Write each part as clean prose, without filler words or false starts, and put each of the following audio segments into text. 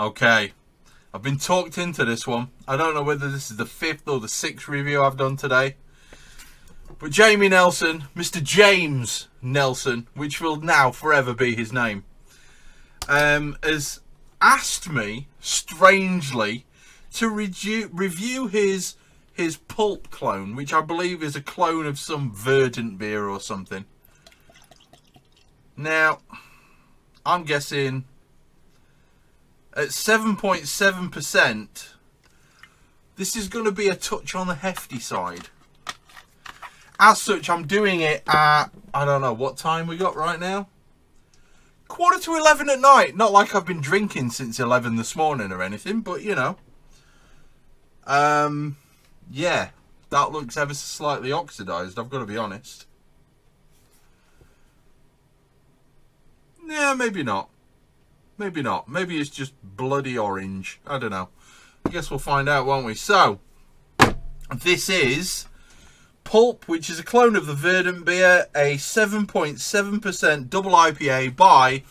Okay, I've been talked into this one. I don't know whether this is the 5th or the 6th review I've done today. But Jamie Nelson, Mr. James Nelson, which will now forever be his name, has asked me, strangely, to review his Pulp clone, which I believe is a clone of some Verdant beer or something. Now, I'm guessing at 7.7%, this is going to be a touch on the hefty side. As such, I'm doing it at, I don't know what time we got right now. 11:15 at night. Not like I've been drinking since 11 this morning or anything, but you know. Yeah, that looks ever so slightly oxidized, I've got to be honest. Yeah, maybe not. Maybe not. Maybe it's just bloody orange. I don't know. I guess we'll find out, won't we? So, this is Pulp, which is a clone of the Verdant beer, a 7.7% double IPA by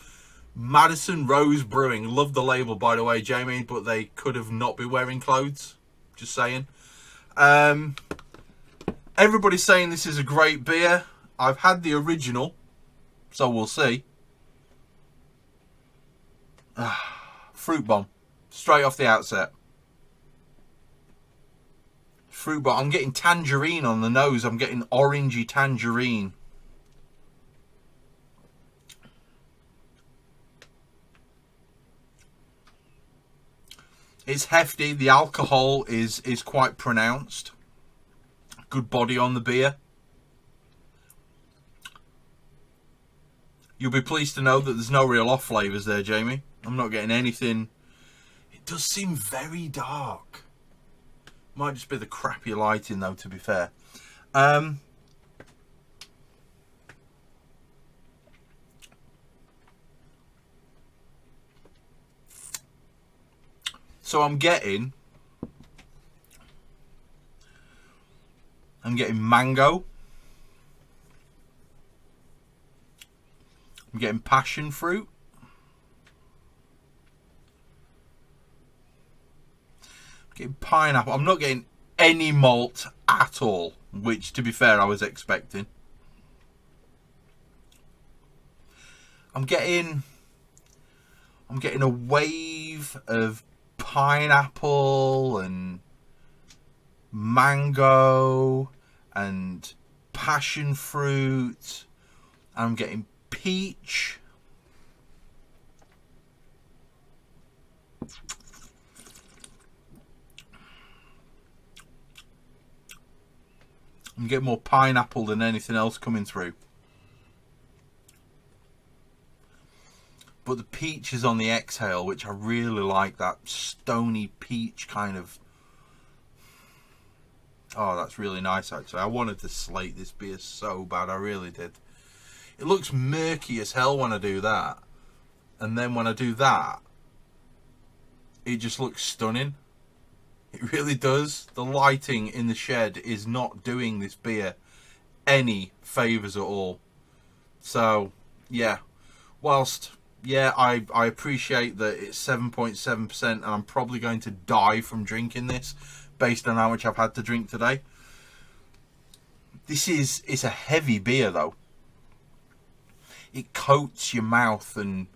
Madison Rose Brewing. Love the label, by the way, Jamie, but they could have not been wearing clothes. Just saying. Everybody's saying this is a great beer. I've had the original, so we'll see. Fruit bomb. Straight off the outset. Fruit bomb. I'm getting tangerine on the nose. I'm getting orangey tangerine. It's hefty. The alcohol is quite pronounced. Good body on the beer. You'll be pleased to know that there's no real off flavours there, Jamie. I'm not getting anything. It does seem very dark. Might just be the crappy lighting, though, to be fair. So I'm getting mango. I'm getting passion fruit. I'm getting pineapple. I'm not getting any malt at all, which, to be fair, I was expecting. I'm getting a wave of pineapple and mango and passion fruit. I'm getting peach. I'm getting more pineapple than anything else coming through. But the peach is on the exhale, which I really like. That stony peach kind of... Oh, that's really nice, actually. I wanted to slate this beer so bad. I really did. It looks murky as hell when I do that. And then when I do that, it just looks stunning. It really does. The lighting in the shed is not doing this beer any favours at all. So, yeah. Whilst... yeah, I appreciate that it's 7.7% and I'm probably going to die from drinking this based on how much I've had to drink today. It's a heavy beer though. It coats your mouth and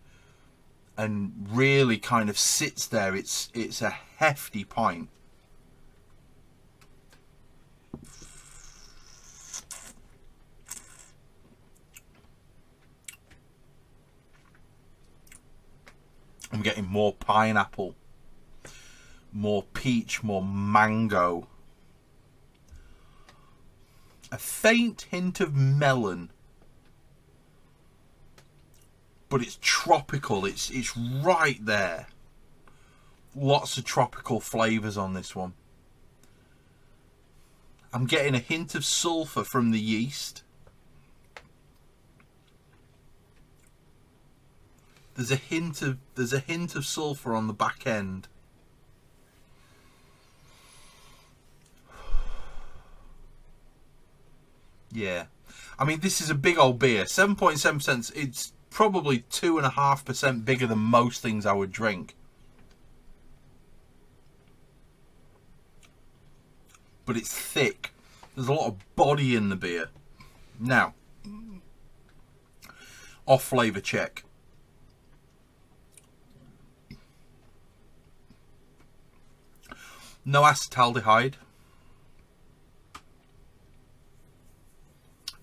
really kind of sits there. It's a hefty pint. I'm getting more pineapple, more peach, more mango, a faint hint of melon, but it's tropical. It's right there. Lots of tropical flavours on this one. I'm getting a hint of sulphur from the yeast. There's a hint of sulphur on the back end. Yeah. I mean, this is a big old beer. 7.7%. It's probably 2.5% bigger than most things I would drink. but it's thick. There's a lot of body in the beer. Now, off flavour check. No acetaldehyde.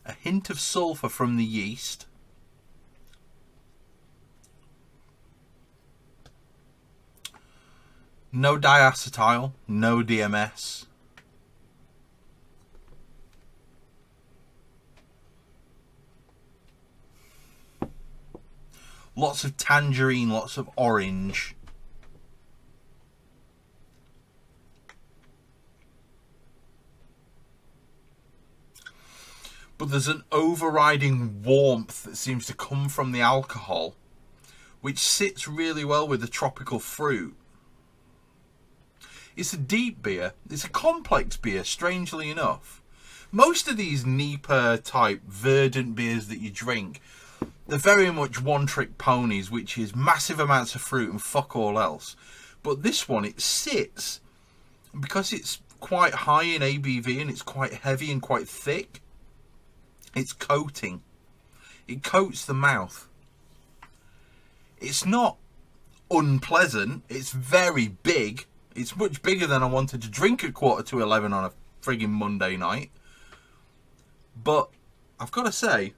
A hint of sulfur from the yeast. No diacetyl, no DMS. Lots of tangerine, lots of orange. But there's an overriding warmth that seems to come from the alcohol, which sits really well with the tropical fruit. It's a deep beer. It's a complex beer, strangely enough. Most of these Nipah type verdant beers that you drink, they're very much one-trick ponies, which is massive amounts of fruit and fuck all else. But this one, it sits, because it's quite high in ABV and it's quite heavy and quite thick, it's coating. It coats the mouth. It's not unpleasant. It's very big. It's much bigger than I wanted to drink at 11:15 on a frigging Monday night. But I've got to say,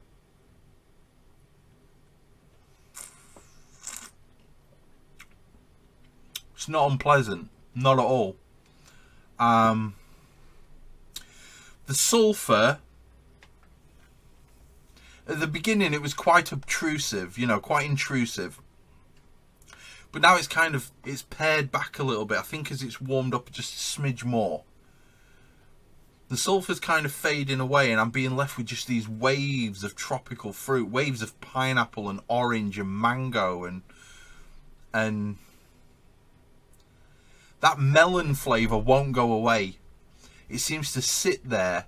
it's not unpleasant. Not at all. The sulfur, at the beginning it was quite obtrusive, you know, quite intrusive. But now it's kind of, it's pared back a little bit. I think as it's warmed up just a smidge more. The sulphur's kind of fading away and I'm being left with just these waves of tropical fruit. Waves of pineapple and orange and mango and that melon flavour won't go away. It seems to sit there.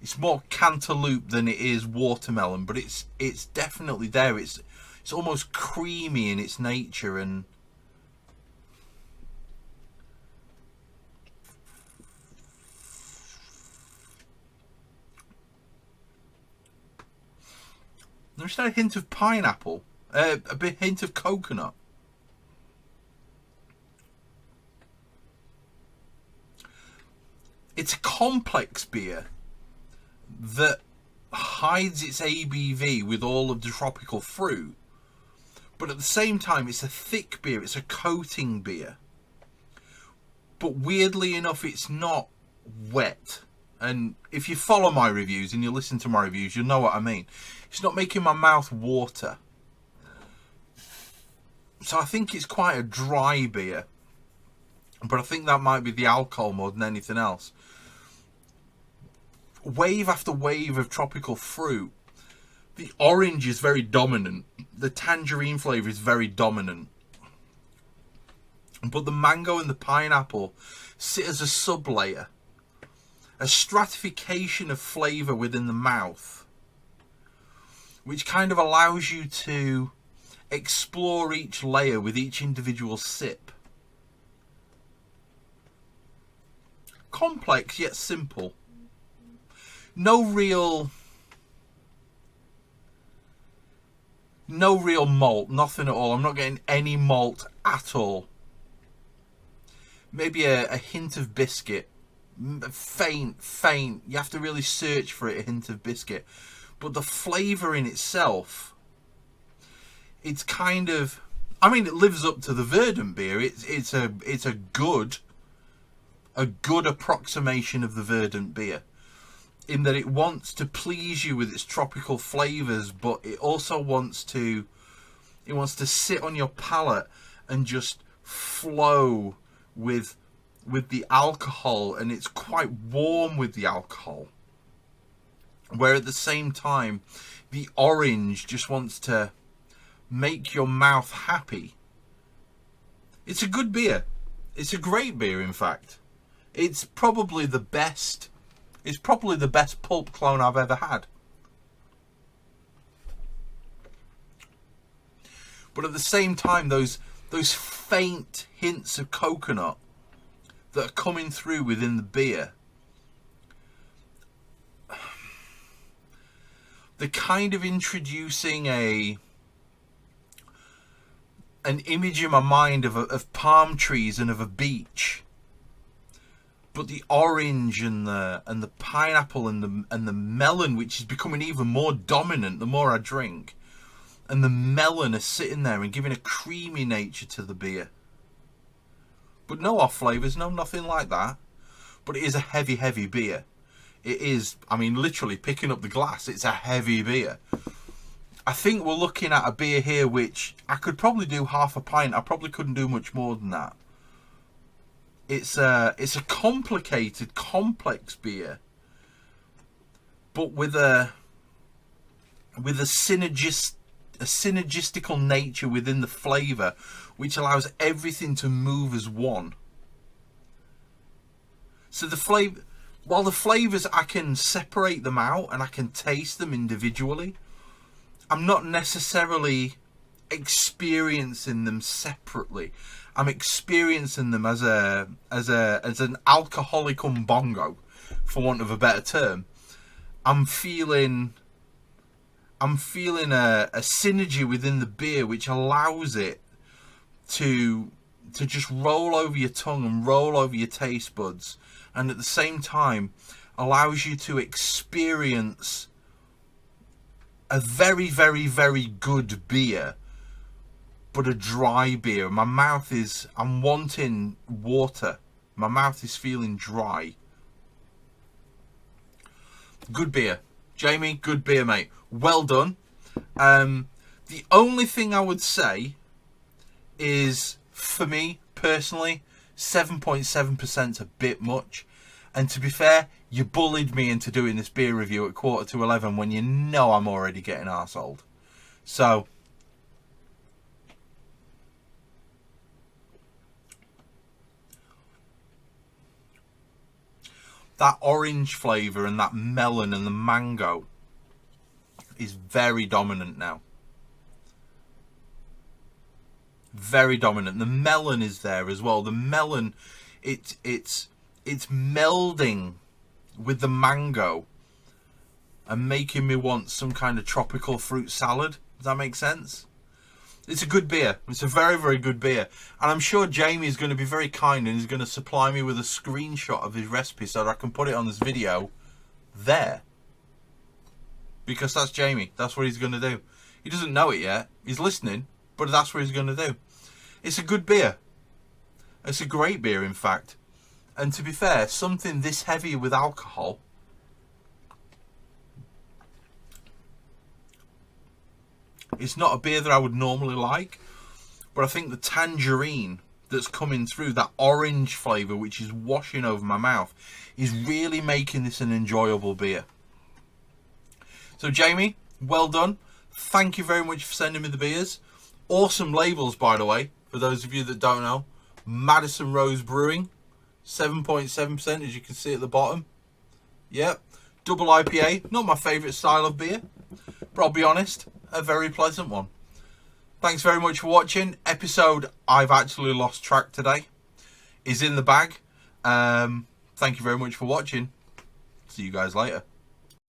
It's more cantaloupe than it is watermelon, but it's definitely there. It's almost creamy in its nature, and there's a hint of pineapple, a hint of coconut. It's a complex beer that hides its ABV with all of the tropical fruit, but at the same time it's a thick beer, it's a coating beer. But weirdly enough, it's not wet. And if you follow my reviews and you listen to my reviews, you'll know what I mean. It's not making my mouth water. So I think it's quite a dry beer. But I think that might be the alcohol more than anything else. Wave after wave of tropical fruit. The orange is very dominant. The tangerine flavour is very dominant. But the mango and the pineapple sit as a sub-layer. A stratification of flavour within the mouth. Which kind of allows you to explore each layer with each individual sip. Complex yet simple. No real malt, nothing at all. I'm not getting any malt at all. Maybe a hint of biscuit. Faint. You have to really search for it, a hint of biscuit. But the flavour in itself, it's kind of, I mean, it lives up to the verdant beer. It's a good approximation of the verdant beer, in that it wants to please you with its tropical flavours, but it also wants to sit on your palate and just flow with the alcohol, and it's quite warm with the alcohol, where at the same time the orange just wants to make your mouth happy. It's a good beer. It's a great beer, in fact. It's probably the best Pulp clone I've ever had. But at the same time, those faint hints of coconut that are coming through within the beer, they're kind of introducing an image in my mind of palm trees and of a beach. But the orange and the pineapple and the melon, which is becoming even more dominant the more I drink, and the melon are sitting there and giving a creamy nature to the beer. But no off flavours, no nothing like that. But it is a heavy, heavy beer. It is, I mean, literally picking up the glass, it's a heavy beer. I think we're looking at a beer here which I could probably do half a pint. I probably couldn't do much more than that. It's a complicated, complex beer, but with a synergistical nature within the flavour, which allows everything to move as one. So the flavour, while the flavours, I can separate them out and I can taste them individually, I'm not necessarily experiencing them separately. I'm experiencing them as an alcoholic Um Bongo, for want of a better term. I'm feeling a synergy within the beer which allows it to just roll over your tongue and roll over your taste buds, and at the same time allows you to experience a very, very, very good beer, but a dry beer. My mouth is, I'm wanting water. My mouth is feeling dry. Good beer. Jamie, good beer, mate. Well done. The only thing I would say is, for me, personally, 7.7% a bit much. And to be fair, you bullied me into doing this beer review at 11:15 when you know I'm already getting arseholed. So, that orange flavour and that melon and the mango is very dominant now. Very dominant. The melon is there as well. The melon, it's melding with the mango and making me want some kind of tropical fruit salad. Does that make sense? It's a good beer. It's a very, very good beer. And I'm sure Jamie is going to be very kind and he's going to supply me with a screenshot of his recipe so that I can put it on this video there. Because that's Jamie. That's what he's going to do. He doesn't know it yet. He's listening, but that's what he's going to do. It's a good beer. It's a great beer, in fact. And to be fair, something this heavy with alcohol, it's not a beer that I would normally like, but I think the tangerine that's coming through, that orange flavour which is washing over my mouth, is really making this an enjoyable beer. So Jamie, well done. Thank you very much for sending me the beers. Awesome labels, by the way, for those of you that don't know. Madison Rose Brewing, 7.7%, as you can see at the bottom. Yep, double IPA, not my favourite style of beer, but I'll be honest, a very pleasant one. Thanks very much for watching. Episode, I've actually lost track today, is in the bag. Thank you very much for watching. See you guys later.